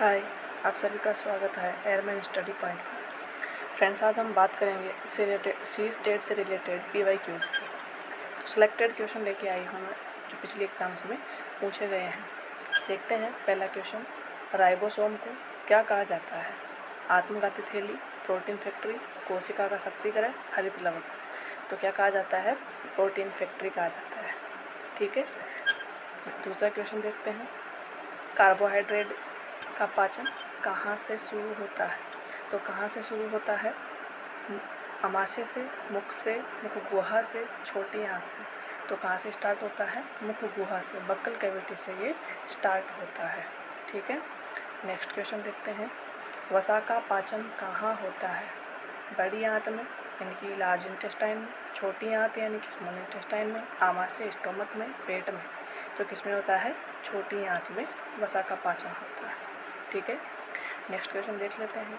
हाय, आप सभी का स्वागत है एयरमैन स्टडी पॉइंट पर। फ्रेंड्स, आज हम बात करेंगे सी स्टेट से रिलेटेड PYQs की। तो सिलेक्टेड क्वेश्चन लेके आई हूँ मैं, जो पिछले एग्जाम्स में पूछे गए हैं। देखते हैं पहला क्वेश्चन। राइबोसोम को क्या कहा जाता है? आत्मघाती थैली, प्रोटीन फैक्ट्री, कोशिका का शक्तिकरण, हरित लवण। तो क्या कहा जाता है? प्रोटीन फैक्ट्री कहा जाता है। ठीक है। दूसरा क्वेश्चन देखते हैं। कार्बोहाइड्रेट का पाचन कहाँ से शुरू होता है? तो कहाँ से शुरू होता है? आमाशय से, मुख से, मुख गुहा से, छोटी आंत से। तो कहाँ से स्टार्ट होता है? मुख गुहा से, बक्कल कैविटी से ये स्टार्ट होता है। ठीक है। नेक्स्ट क्वेश्चन देखते हैं। वसा का पाचन कहाँ होता है? बड़ी आंत में यानी कि लार्ज इंटेस्टाइन में, छोटी आंत यानी कि स्मॉल इंटेस्टाइन में, आमाशय स्टोमक में, पेट में। तो किसमें होता है? छोटी आंत में वसा का पाचन होता है। ठीक है। नेक्स्ट क्वेश्चन देख लेते हैं।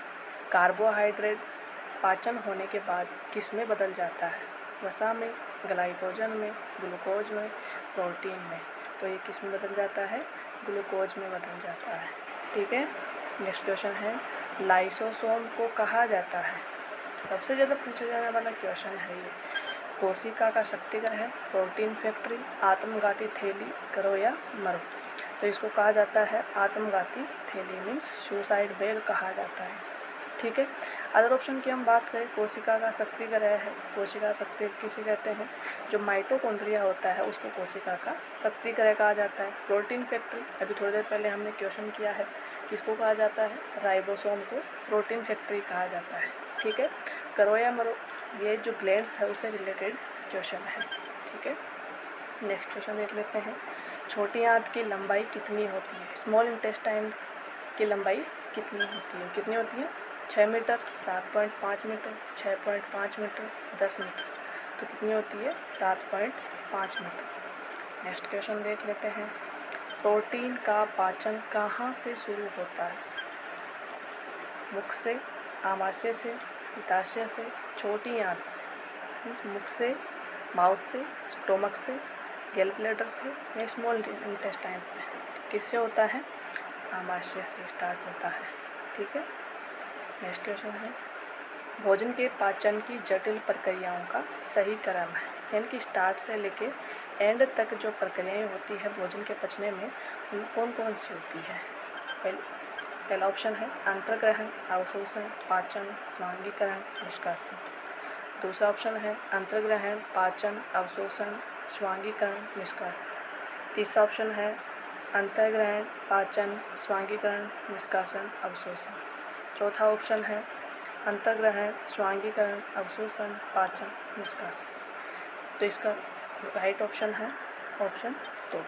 कार्बोहाइड्रेट पाचन होने के बाद किस में बदल जाता है? वसा में, ग्लाइकोजन में, ग्लूकोज में, प्रोटीन में। तो ये किस में बदल जाता है? ग्लूकोज में बदल जाता है। ठीक है। नेक्स्ट क्वेश्चन है, लाइसोसोम को कहा जाता है? सबसे ज़्यादा पूछा जाने वाला क्वेश्चन है ये। कोशिका का शक्तिग्रह है, प्रोटीन फैक्ट्री, आत्मघाती थैली, करो या मरो। तो इसको कहा जाता है आत्मघाती थैली, मीन्स सुसाइड बैग कहा जाता है इसको। ठीक है। अदर ऑप्शन की हम बात करें, कोशिका का शक्तिग्रह है। कोशिका शक्ति किसे कहते हैं? जो माइटोकॉन्ड्रिया होता है उसको कोशिका का शक्तिग्रह कहा जाता है। प्रोटीन फैक्ट्री, अभी थोड़ी देर पहले हमने क्वेश्चन किया है, किसको कहा जाता है? राइबोसोम को प्रोटीन फैक्ट्री कहा जाता है। ठीक है। करो या मरो, ये जो ग्लैंड्स है उससे रिलेटेड क्वेश्चन है। ठीक है। नेक्स्ट क्वेश्चन देख लेते हैं। छोटी आंत की लंबाई कितनी होती है? स्मॉल इंटेस्टाइन की लंबाई कितनी होती है? कितनी होती है? 6 मीटर, 7.5 मीटर, 6.5 मीटर, 10 मीटर। तो कितनी होती है? 7.5 मीटर। नेक्स्ट क्वेश्चन देख लेते हैं। प्रोटीन का पाचन कहाँ से शुरू होता है? मुख से, आमाशय से, पित्ताशय से, छोटी आंत से, मीन्स मुख से, माउथ से, स्टोमक से, गैल ब्लैडर से या स्मॉल इंटेस्टाइन से। किससे होता है? आमाशय से स्टार्ट होता है। ठीक है। नेक्स्ट क्वेश्चन है, भोजन के पाचन की जटिल प्रक्रियाओं का सही क्रम है, यानी कि स्टार्ट से लेके एंड तक जो प्रक्रियाएं होती है भोजन के पचने में, उन कौन कौन सी होती है? पहला ऑप्शन है अंतर्ग्रहण, अवशोषण, पाचन, स्वांगीकरण, निष्कासन। दूसरा ऑप्शन है अंतर्ग्रहण, पाचन, अवशोषण, स्वांगीकरण, निष्कासन। तीसरा ऑप्शन है अंतर्ग्रहण, पाचन, स्वांगीकरण, निष्कासन, अवशोषण। चौथा ऑप्शन है अंतर्ग्रहण, स्वांगीकरण, अवशोषण, पाचन, निष्कासन। तो इसका राइट ऑप्शन है ऑप्शन 2,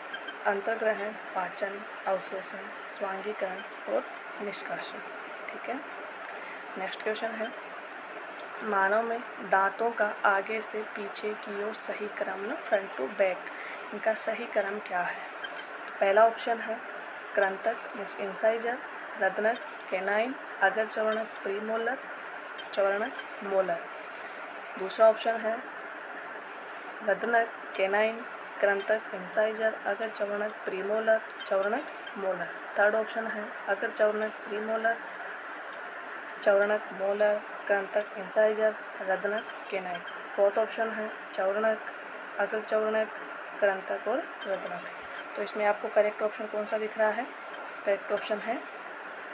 अंतर्ग्रहण, पाचन, अवशोषण, स्वांगीकरण और निष्कासन। ठीक है। नेक्स्ट क्वेश्चन है, मानव में दांतों का आगे से पीछे की ओर सही क्रम, ना फ्रंट टू बैक, इनका सही क्रम क्या है? तो पहला ऑप्शन है कृंतक मीन्स इंसाइजर, रत्नक, कैनाइन, अगर चवर्णक, प्रीमोलर, चवर्णक, मोलर। दूसरा ऑप्शन है रत्नक, कैनाइन, कृंतक, इंसाइजर, अगर चवर्णक, प्रीमोलर, चवर्णक, मोलर। थर्ड ऑप्शन है अगर चवर्णक, प्रीमोलर, चवर्णक, मोलर, कृंतक, इंसाइजर, रत्नक, कैनाइन। फोर्थ ऑप्शन है चवर्णक, अगर चवर्णक, कृंतक और रत्नक। तो इसमें आपको करेक्ट ऑप्शन कौन सा दिख रहा है? करेक्ट ऑप्शन है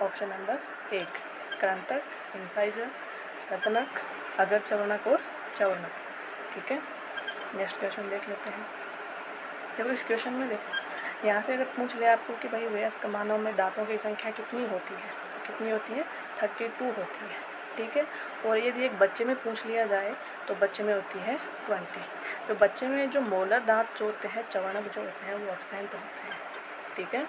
ऑप्शन नंबर 1, कृंतक, इंसाइजर, रत्नक, अगर चवर्णक और चवर्णक। ठीक है। नेक्स्ट क्वेश्चन देख लेते हैं। देखो इस क्वेश्चन में देखो, यहाँ से अगर पूछ ले आपको कि भाई वयस्क मानव में दांतों की संख्या कितनी होती है, तो कितनी होती है? 32 होती है। ठीक है। और यदि एक बच्चे में पूछ लिया जाए तो बच्चे में होती है 20। तो बच्चे में जो मोलर दांत जो होते हैं, चवर्णक जो होते हैं, वो एब्सेंट होते हैं। ठीक है।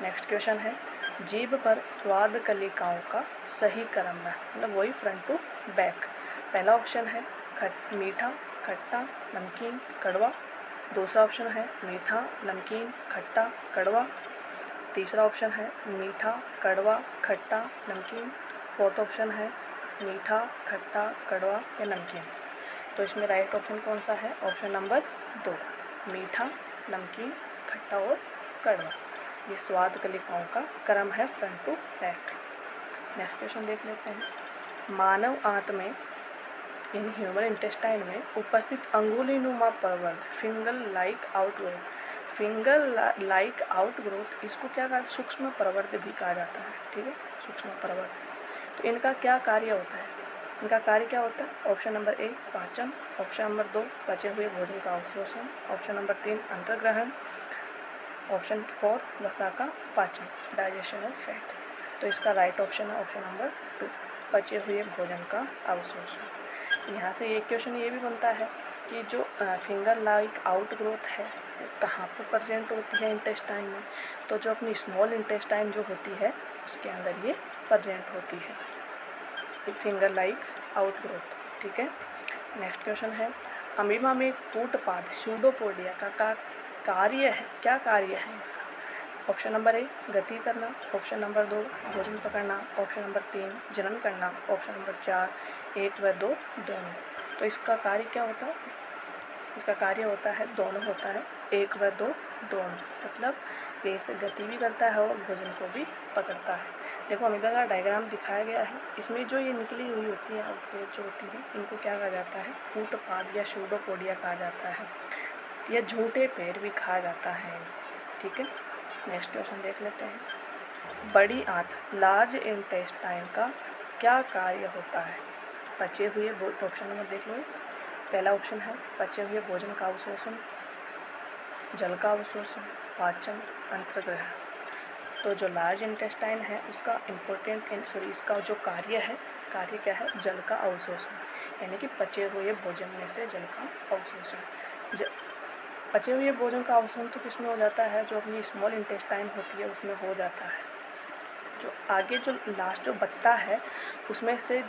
नेक्स्ट क्वेश्चन है, जीभ पर स्वाद कलिकाओं का सही क्रम है, मतलब वही फ्रंट टू बैक। पहला ऑप्शन है मीठा, खट्टा, नमकीन, कड़वा। दूसरा ऑप्शन है मीठा, नमकीन, खट्टा, कड़वा। तीसरा ऑप्शन है मीठा, कड़वा, खट्टा, नमकीन। फोर्थ ऑप्शन है मीठा, खट्टा, कड़वा या नमकीन। तो इसमें राइट ऑप्शन कौन सा है? ऑप्शन नंबर 2, मीठा, नमकीन, खट्टा और कड़वा। ये स्वाद कलिकाओं का क्रम है front to back. Next question देख लेते हैं। मानव आंत में इन ह्यूमन इंटेस्टाइन में उपस्थित अंगुलीनुमा प्रवर्ध finger like outgrowth, finger like outgrowth इसको क्या कहा, सूक्ष्म प्रवर्ध भी कहा जाता है। ठीक है, सूक्ष्म प्रवर्ध। तो इनका क्या कार्य होता है, इनका कार्य क्या होता है? ऑप्शन नंबर ए पाचन, ऑप्शन नंबर 2 पचे हुए भोजन का अवशोषण, ऑप्शन नंबर 3 अंतर्ग्रहण, ऑप्शन 4 वसा का पाचन, डाइजेशन ऑफ फैट। तो इसका राइट ऑप्शन है ऑप्शन नंबर 2 पचे हुए भोजन का अवशोषण। यहाँ से एक क्वेश्चन ये भी बनता है कि जो फिंगर लाइक आउट ग्रोथ है कहाँ पर प्रेजेंट होती है इंटेस्टाइन में? तो जो अपनी स्मॉल इंटेस्टाइन जो होती है उसके अंदर ये प्रेजेंट होती है, फिंगर लाइक आउट ग्रोथ। ठीक है, नेक्स्ट क्वेश्चन है। अमीबा में कूटपाद स्यूडोपोडिया का कार्य है, क्या कार्य है इनका? ऑप्शन नंबर ए गति करना, ऑप्शन नंबर 2 भोजन पकड़ना, ऑप्शन नंबर 3 जनन करना, ऑप्शन नंबर 4 1 व 2 दोनों। तो इसका कार्य क्या होता है? इसका कार्य होता है दोनों होता है, 1 व 2 दोनों, मतलब ये इसे गति भी करता है और भोजन को भी पकड़ता है। देखो अमीबा का डायग्राम दिखाया गया है, इसमें जो ये निकली हुई होती है आउटलेट जो होती है इनको क्या कहा जाता है? कूटपाद या स्यूडोपोडिया कहा जाता है, या झूठे पैर भी कहा जाता है। ठीक है, नेक्स्ट क्वेश्चन देख लेते हैं। बड़ी आंत लार्ज इंटेस्टाइन का क्या कार्य होता है? पचे हुए ऑप्शन नंबर देख लो, पहला ऑप्शन है पचे हुए भोजन का अवशोषण, जल का अवशोषण, पाचन, अंतर्ग्रहण। तो जो लार्ज इंटेस्टाइन है उसका इसका जो कार्य है, कार्य क्या है? जल का अवशोषण, यानी कि पचे हुए भोजन में से जल का अवशोषण। पचे हुए भोजन का अवशोषण तो किसमें हो जाता है? जो अपनी स्मॉल इंटेस्टाइन होती है उसमें हो जाता है। जो आगे जो लास्ट जो बचता है उसमें से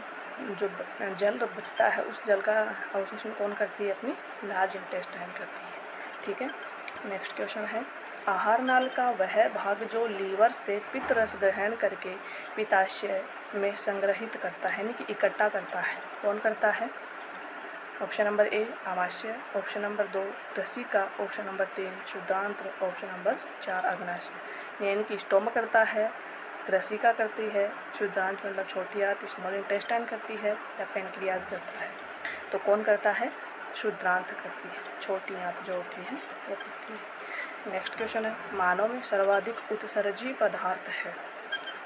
जो जल बचता है उस जल का अवशोषण कौन करती है? अपनी लार्ज इंटेस्टाइन करती है। ठीक है, नेक्स्ट क्वेश्चन है। आहार नाल का वह भाग जो लीवर से पित्त रस ग्रहण करके पित्ताशय में संग्रहित करता है, यानी कि इकट्ठा करता है, कौन करता है? ऑप्शन नंबर ए आमाशय, ऑप्शन नंबर 2 रसिका, ऑप्शन नंबर 3 शुद्धांत्र, ऑप्शन नंबर 4 अग्नाशय। यानी कि स्टोमक करता है, रसिका करती है, शुद्धांत्र मतलब छोटी आंत स्मॉल इंटेस्टाइन करती है, या पेनक्रियाज करता है? तो कौन करता है? शुद्धांत्र करती है, छोटी आंत जो होती है वो करती है। नेक्स्ट क्वेश्चन है। मानव में सर्वाधिक उत्सर्जी पदार्थ है।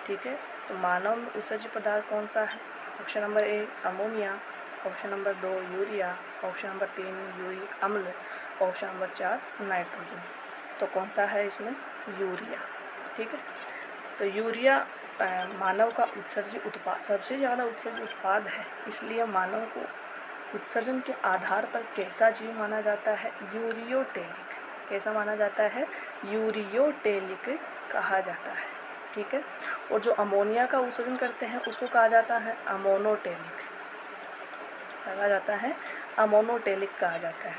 ठीक है, तो मानव में उत्सर्जी पदार्थ कौन सा है? ऑप्शन नंबर ए ammonia, option number 2 urea, option number 3 uric अम्ल, ऑप्शन नंबर 4 नाइट्रोजन। तो कौन सा है इसमें? यूरिया। ठीक है, तो यूरिया मानव का उत्सर्जी उत्पाद, सबसे ज़्यादा उत्सर्जी उत्पाद है, इसलिए मानव को उत्सर्जन के आधार पर कैसा जीव माना जाता है? यूरियोटेलिक। कैसा माना जाता है? यूरियोटेलिक कहा जाता है। ठीक है, और जो अमोनिया का उत्सर्जन करते हैं उसको कहा जाता है अमोनोटेलिक, कहा जाता है अमोनोटेलिक कहा जाता है।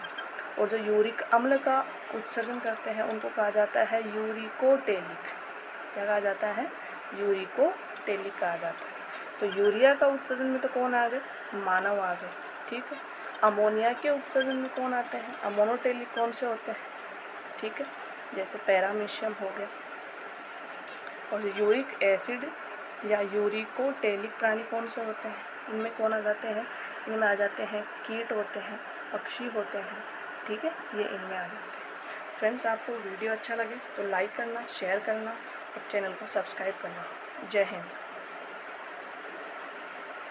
और जो यूरिक अम्ल का उत्सर्जन करते हैं उनको कहा जाता है यूरिकोटेलिक। क्या कहा जाता है? यूरिकोटेलिक कहा जाता है। तो यूरिया का उत्सर्जन में तो कौन आ गए? मानव आ गए। ठीक है, अमोनिया के उत्सर्जन में कौन आते हैं? अमोनोटेलिक कौन से होते हैं? ठीक है, जैसे पैरामीशियम हो गया। और यूरिक एसिड या यूरिकोटेलिक प्राणी कौन से होते हैं? इनमें कौन आ जाते हैं? इनमें आ जाते हैं कीट होते हैं, पक्षी होते हैं। ठीक है, ये इनमें आ जाते हैं। फ्रेंड्स, आपको वीडियो अच्छा लगे तो लाइक करना, शेयर करना और चैनल को सब्सक्राइब करना। जय हिंद।